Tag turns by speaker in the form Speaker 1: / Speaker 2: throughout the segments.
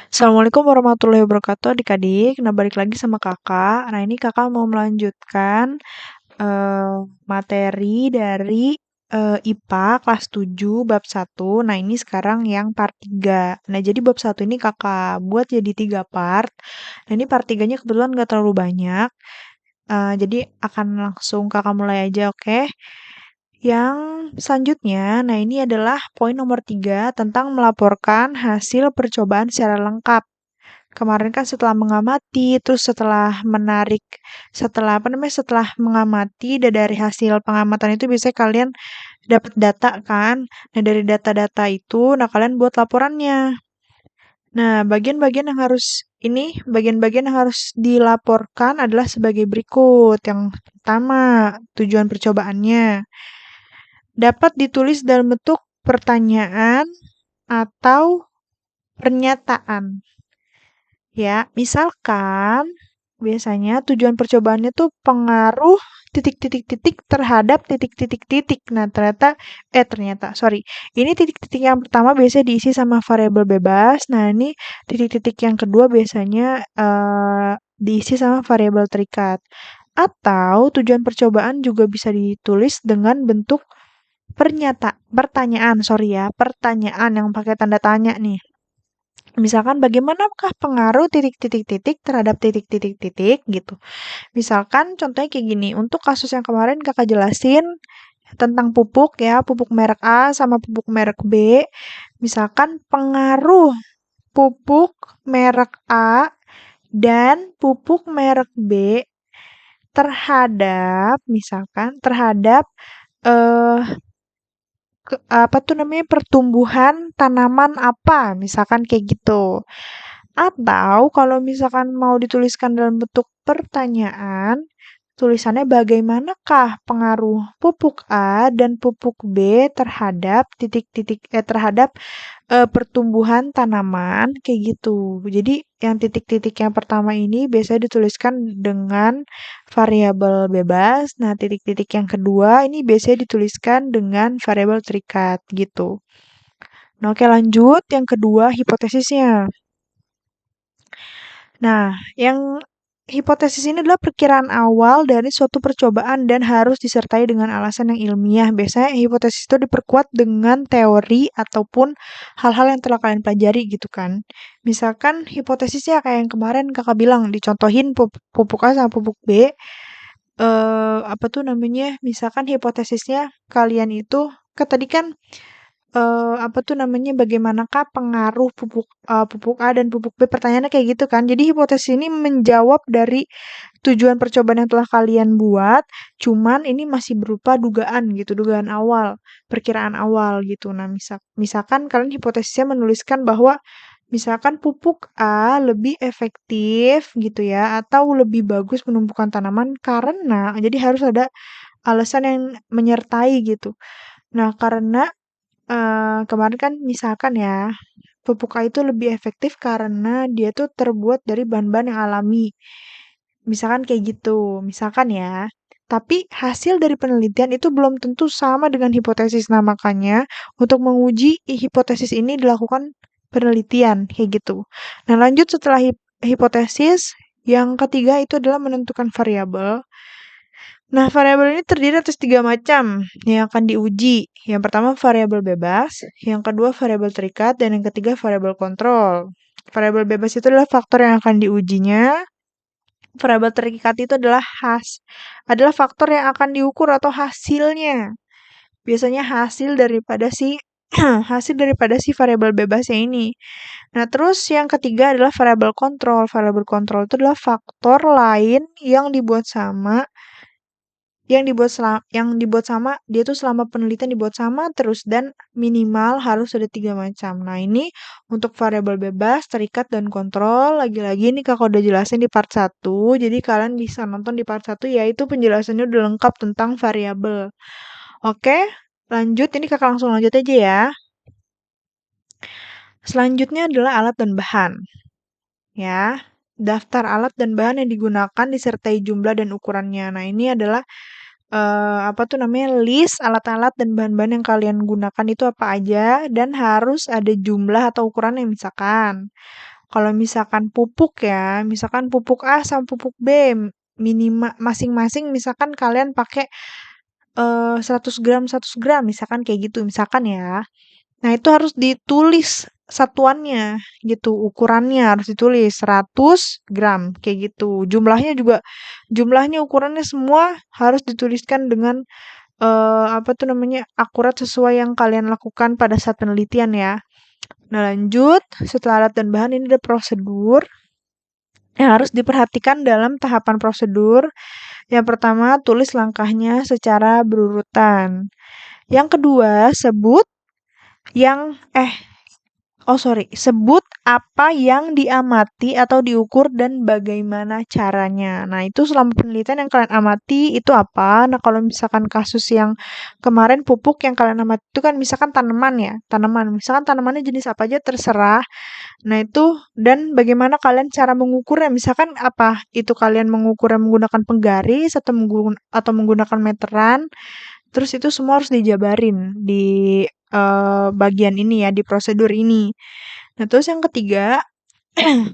Speaker 1: Assalamualaikum warahmatullahi wabarakatuh adik-adik. Nah, balik lagi sama kakak. Nah, ini kakak mau melanjutkan materi dari IPA kelas 7 bab 1. Nah, ini sekarang yang part 3. Nah, jadi bab 1 ini kakak buat jadi 3 part. Nah, ini part 3-nya kebetulan nggak terlalu banyak. Jadi akan langsung kakak mulai aja, oke? Yang selanjutnya, nah ini adalah poin nomor 3 tentang melaporkan hasil percobaan secara lengkap. Kemarin kan setelah mengamati, terus setelah menarik, setelah mengamati dan dari hasil pengamatan itu biasanya kalian dapat data kan. Nah, dari data-data itu, nah kalian buat laporannya. Nah, bagian-bagian yang harus dilaporkan adalah sebagai berikut. Yang pertama, tujuan percobaannya dapat ditulis dalam bentuk pertanyaan atau pernyataan. Ya, misalkan biasanya tujuan percobaannya tuh pengaruh titik-titik-titik terhadap titik-titik-titik. Nah, sorry. Ini titik-titik yang pertama biasanya diisi sama variabel bebas. Nah, ini titik-titik yang kedua biasanya diisi sama variabel terikat. Atau tujuan percobaan juga bisa ditulis dengan bentuk pertanyaan yang pakai tanda tanya nih. Misalkan bagaimanakah pengaruh titik-titik-titik terhadap titik-titik-titik gitu. Misalkan contohnya kayak gini, untuk kasus yang kemarin kakak jelasin tentang pupuk ya, pupuk merek A sama pupuk merek B. Misalkan pengaruh pupuk merek A dan pupuk merek B terhadap eh apa tuh namanya pertumbuhan tanaman apa, misalkan kayak gitu. Atau kalau misalkan mau dituliskan dalam bentuk pertanyaan, tulisannya bagaimanakah pengaruh pupuk A dan pupuk B terhadap pertumbuhan tanaman kayak gitu. Jadi yang titik-titik yang pertama ini biasanya dituliskan dengan variabel bebas. Nah, titik-titik yang kedua ini biasanya dituliskan dengan variabel terikat gitu. Nah, oke lanjut. Yang kedua, hipotesisnya. Nah, yang hipotesis ini adalah perkiraan awal dari suatu percobaan dan harus disertai dengan alasan yang ilmiah. Biasanya hipotesis itu diperkuat dengan teori ataupun hal-hal yang telah kalian pelajari gitu kan. Misalkan hipotesisnya kayak yang kemarin kakak bilang, dicontohin pupuk A sama pupuk B. Apa tuh namanya, misalkan hipotesisnya kalian itu, tadi kan apa tuh namanya, bagaimanakah pengaruh pupuk A dan pupuk B, pertanyaannya kayak gitu kan. Jadi hipotesis ini menjawab dari tujuan percobaan yang telah kalian buat, cuman ini masih berupa dugaan gitu, dugaan awal, perkiraan awal gitu. Nah, misalkan kalian hipotesisnya menuliskan bahwa misalkan pupuk A lebih efektif gitu ya, atau lebih bagus menumbuhkan tanaman karena, jadi harus ada alasan yang menyertai gitu. Nah, karena kemarin kan misalkan ya, pupuk A itu lebih efektif karena dia tuh terbuat dari bahan-bahan yang alami. Misalkan kayak gitu, misalkan ya. Tapi hasil dari penelitian itu belum tentu sama dengan hipotesis. Nah, makanya untuk menguji hipotesis ini dilakukan penelitian kayak gitu. Nah, lanjut setelah hipotesis, yang ketiga itu adalah menentukan variabel. Nah, variabel ini terdiri atas 3 macam yang akan diuji. Yang pertama variabel bebas, yang kedua variabel terikat, dan yang ketiga variabel kontrol. Variabel bebas itu adalah faktor yang akan diujinya. Variabel terikat itu adalah faktor yang akan diukur atau hasilnya. Biasanya hasil daripada si variabel bebasnya ini. Nah, terus yang ketiga adalah variabel kontrol. Variabel kontrol itu adalah faktor lain yang dibuat sama dia tuh selama penelitian dibuat sama terus dan minimal harus ada 3 macam. Nah, ini untuk variabel bebas, terikat, dan kontrol. Lagi-lagi ini kakak udah jelasin di part 1, jadi kalian bisa nonton di part 1 yaitu penjelasannya udah lengkap tentang variabel. Oke, lanjut. Ini kakak langsung lanjut aja ya. Selanjutnya adalah alat dan bahan. Ya, daftar alat dan bahan yang digunakan disertai jumlah dan ukurannya. Nah, ini adalah apa tuh namanya, list alat-alat dan bahan-bahan yang kalian gunakan itu apa aja dan harus ada jumlah atau ukurannya. Misalkan Kalau misalkan pupuk ya, misalkan pupuk A sama pupuk B, masing-masing misalkan kalian pakai 100 gram 100 gram, misalkan kayak gitu, misalkan ya. Nah, itu harus ditulis satuannya gitu, ukurannya harus ditulis 100 gram kayak gitu. Jumlahnya ukurannya semua harus dituliskan dengan apa tuh namanya, akurat sesuai yang kalian lakukan pada saat penelitian ya. Nah, lanjut, setelah alat dan bahan ini ada prosedur yang harus diperhatikan dalam tahapan prosedur. Yang pertama, tulis langkahnya secara berurutan. Yang kedua, yang eh sebut apa yang diamati atau diukur dan bagaimana caranya. Nah, itu selama penelitian yang kalian amati itu apa? Nah, kalau misalkan kasus yang kemarin pupuk yang kalian amati itu kan misalkan tanaman ya, tanaman. Misalkan tanamannya jenis apa aja terserah. Nah, itu dan bagaimana kalian cara mengukurnya. Misalkan apa? Itu kalian mengukurnya menggunakan penggaris atau menggunakan meteran. Terus itu semua harus dijabarin di bagian ini ya, di prosedur ini. Nah, terus yang ketiga,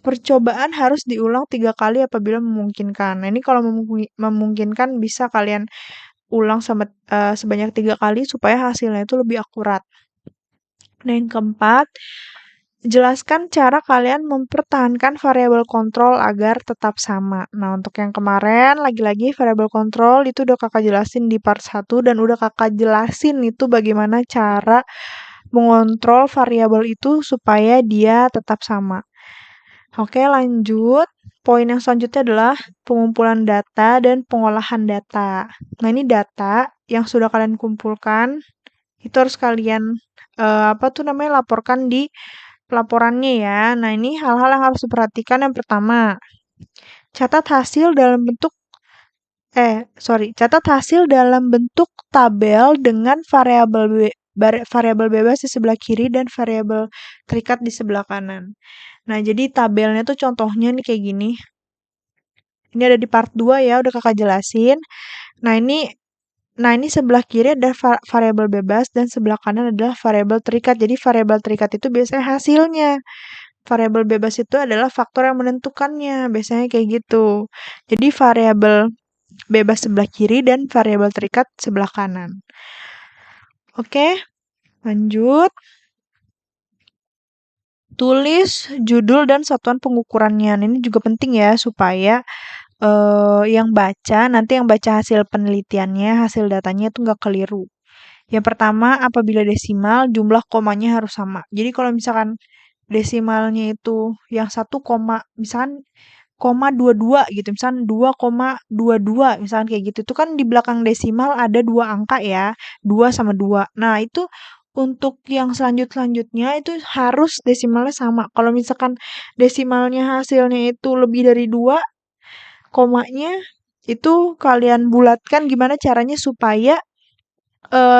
Speaker 1: percobaan harus diulang 3 kali apabila memungkinkan. Nah, ini kalau memungkinkan bisa kalian ulang sebanyak 3 kali supaya hasilnya itu lebih akurat. Nah, yang keempat, jelaskan cara kalian mempertahankan variabel kontrol agar tetap sama. Nah, untuk yang kemarin, lagi-lagi variabel kontrol itu udah kakak jelasin di part 1 dan udah kakak jelasin itu bagaimana cara mengontrol variabel itu supaya dia tetap sama. Oke, lanjut. Poin yang selanjutnya adalah pengumpulan data dan pengolahan data. Nah, ini data yang sudah kalian kumpulkan, itu harus kalian apa tuh namanya laporkan di pelaporannya ya. Nah, ini hal-hal yang harus diperhatikan. Yang pertama, catat hasil dalam bentuk catat hasil dalam bentuk tabel dengan variabel bebas di sebelah kiri dan variabel terikat di sebelah kanan. Nah, jadi tabelnya tuh contohnya nih kayak gini. Ini ada di part 2 ya, udah kakak jelasin. Nah, ini sebelah kiri ada variabel bebas dan sebelah kanan adalah variabel terikat. Jadi variabel terikat itu biasanya hasilnya. Variabel bebas itu adalah faktor yang menentukannya, biasanya kayak gitu. Jadi variabel bebas sebelah kiri dan variabel terikat sebelah kanan. Oke, lanjut. Tulis judul dan satuan pengukurannya. Nah, ini juga penting ya supaya nanti yang baca hasil penelitiannya, hasil datanya itu nggak keliru. Yang pertama, apabila desimal, jumlah komanya harus sama. Jadi kalau misalkan desimalnya itu yang 1, misalkan koma 22 gitu, misalkan 2,22 misalkan kayak gitu. Itu kan di belakang desimal ada 2 angka ya, 2 sama 2. Nah, itu untuk yang selanjutnya itu harus desimalnya sama. Kalau misalkan desimalnya hasilnya itu lebih dari 2, komanya itu kalian bulatkan gimana caranya supaya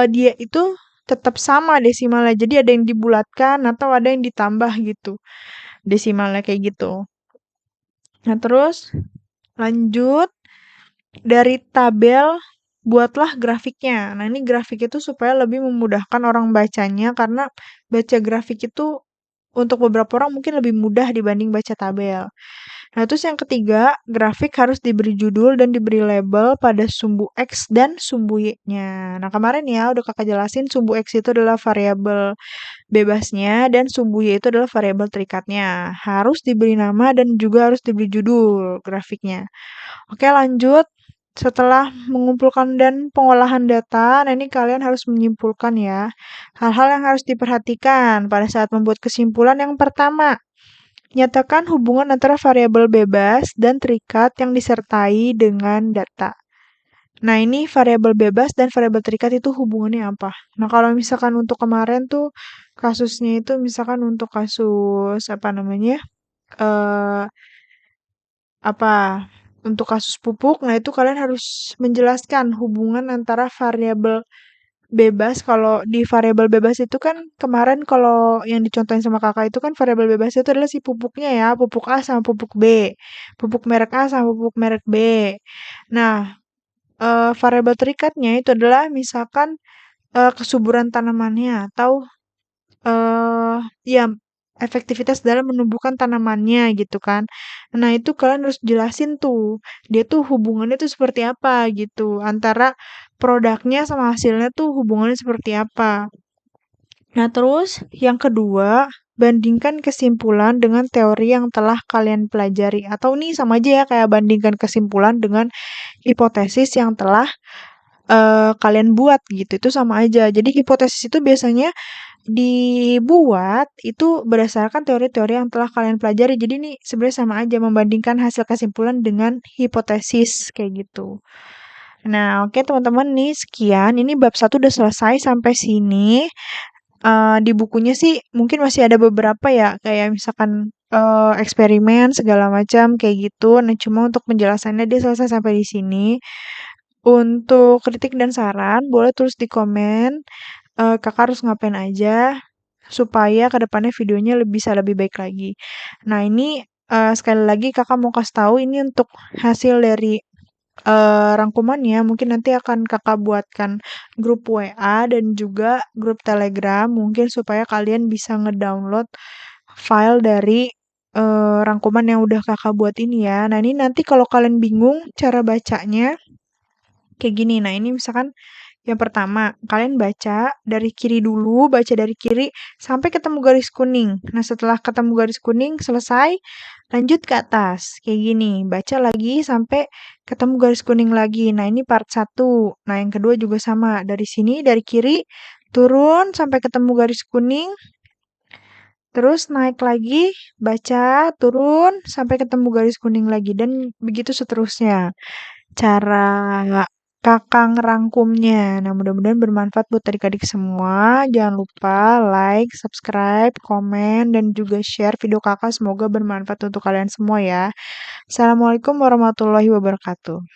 Speaker 1: dia itu tetap sama desimalnya. Jadi ada yang dibulatkan atau ada yang ditambah gitu desimalnya kayak gitu. Nah, terus lanjut dari tabel buatlah grafiknya. Nah, ini grafik itu supaya lebih memudahkan orang bacanya karena baca grafik itu untuk beberapa orang mungkin lebih mudah dibanding baca tabel. Nah, terus yang ketiga, grafik harus diberi judul dan diberi label pada sumbu X dan sumbu Y-nya. Nah, kemarin ya udah kakak jelasin sumbu X itu adalah variabel bebasnya dan sumbu Y itu adalah variabel terikatnya. Harus diberi nama dan juga harus diberi judul grafiknya. Oke, lanjut. Setelah mengumpulkan dan pengolahan data, nah ini kalian harus menyimpulkan ya. Hal-hal yang harus diperhatikan pada saat membuat kesimpulan yang pertama. Nyatakan hubungan antara variabel bebas dan terikat yang disertai dengan data. Nah, ini variabel bebas dan variabel terikat itu hubungannya apa? Nah, kalau misalkan untuk kemarin tuh kasusnya itu misalkan untuk kasus apa namanya? eh apa untuk kasus pupuk, nah itu kalian harus menjelaskan hubungan antara variabel bebas. Kalau di variabel bebas itu kan kemarin kalau yang dicontohin sama kakak itu kan variabel bebas itu adalah si pupuknya ya, pupuk A sama pupuk B, pupuk merek A sama pupuk merek B. Nah, variabel terikatnya itu adalah misalkan kesuburan tanamannya atau ya efektivitas dalam menumbuhkan tanamannya gitu kan. Nah, itu kalian harus jelasin tuh, dia tuh hubungannya tuh seperti apa gitu, antara produknya sama hasilnya tuh hubungannya seperti apa. Nah, terus yang kedua, bandingkan kesimpulan dengan teori yang telah kalian pelajari. Atau nih sama aja ya kayak bandingkan kesimpulan dengan hipotesis yang telah kalian buat gitu. Itu sama aja. Jadi hipotesis itu biasanya dibuat itu berdasarkan teori-teori yang telah kalian pelajari. Jadi ini sebenarnya sama aja membandingkan hasil kesimpulan dengan hipotesis kayak gitu. Nah, oke teman-teman nih sekian. Ini bab 1 udah selesai sampai sini. Di bukunya sih mungkin masih ada beberapa ya, kayak misalkan eksperimen segala macam kayak gitu. Nah, cuma untuk penjelasannya dia selesai sampai di sini. Untuk kritik dan saran boleh tulis di komen, Kakak harus ngapain aja supaya kedepannya videonya bisa lebih baik lagi. Nah, ini sekali lagi Kakak mau kasih tahu ini untuk hasil dari rangkumannya mungkin nanti akan Kakak buatkan grup WA dan juga grup Telegram mungkin supaya kalian bisa ngedownload file dari rangkuman yang udah Kakak buat ini ya. Nah, ini nanti kalau kalian bingung cara bacanya kayak gini. Nah, ini misalkan yang pertama, kalian baca dari kiri dulu, baca dari kiri sampai ketemu garis kuning. Nah, setelah ketemu garis kuning selesai, lanjut ke atas. Kayak gini, baca lagi sampai ketemu garis kuning lagi. Nah, ini part 1. Nah, yang kedua juga sama. Dari sini, dari kiri, turun sampai ketemu garis kuning. Terus naik lagi, baca, turun sampai ketemu garis kuning lagi. Dan begitu seterusnya cara Kakak ngerangkumnya. Nah, mudah-mudahan bermanfaat buat adik-adik semua. Jangan lupa like, subscribe, komen, dan juga share video Kakak. Semoga bermanfaat untuk kalian semua ya. Assalamualaikum warahmatullahi wabarakatuh.